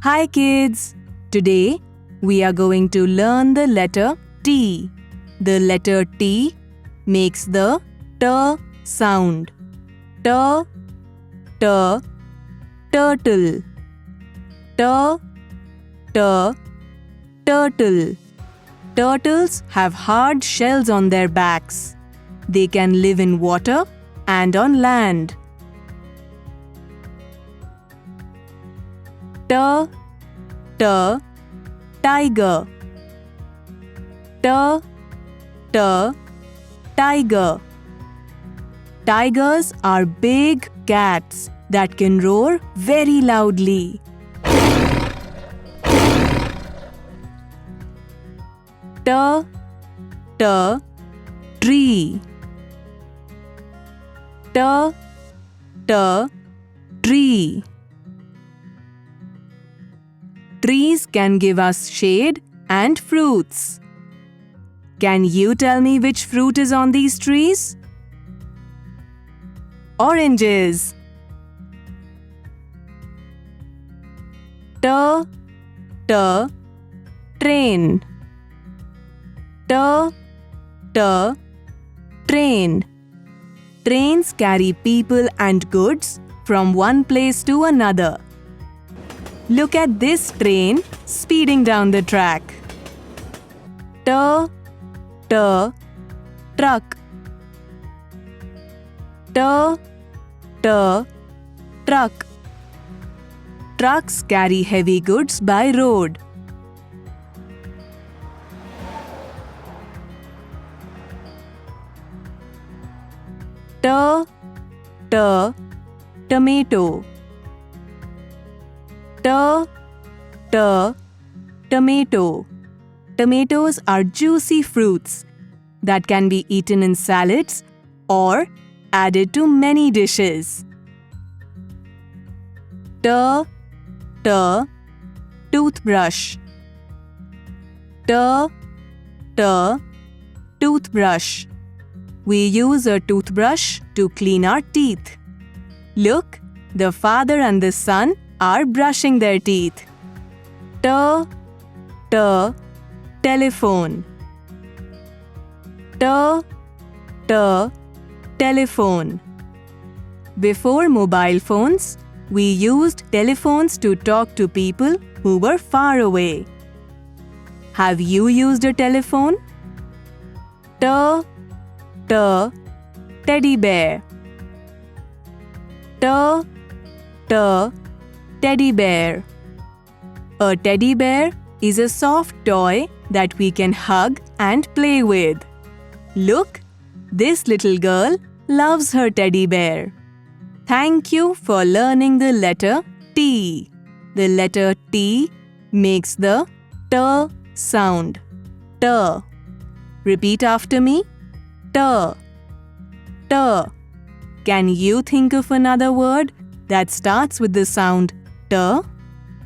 Hi kids! Today we are going to learn the letter T. The letter T makes the T sound. T, T, turtle. T, T, turtle. Turtles have hard shells on their backs. They can live in water and on land. T, T, tiger. T, T, tiger. Tigers are big cats that can roar very loudly. T, T, tree. T, T, tree. Trees can give us shade and fruits. Can you tell me which fruit is on these trees? Oranges. T, T, train. T, T, train. Trains carry people and goods from one place to another. Look at this train speeding down the track. T, T, truck. T, T, truck. Trucks carry heavy goods by road. T, T, tomato. T, T, tomato. Tomatoes are juicy fruits that can be eaten in salads or added to many dishes. T, T, toothbrush. T, T, toothbrush. We use a toothbrush to clean our teeth. Look, the father and the son are brushing their teeth. T, T, telephone. T, T, telephone. Before mobile phones, we used telephones to talk to people who were far away. Have you used a telephone? T, T, teddy bear. T, T, teddy bear. A teddy bear is a soft toy that we can hug and play with. Look, this little girl loves her teddy bear. Thank you for learning the letter T. The letter T makes the T sound. T. Repeat after me. T. T. Can you think of another word that starts with the sound T?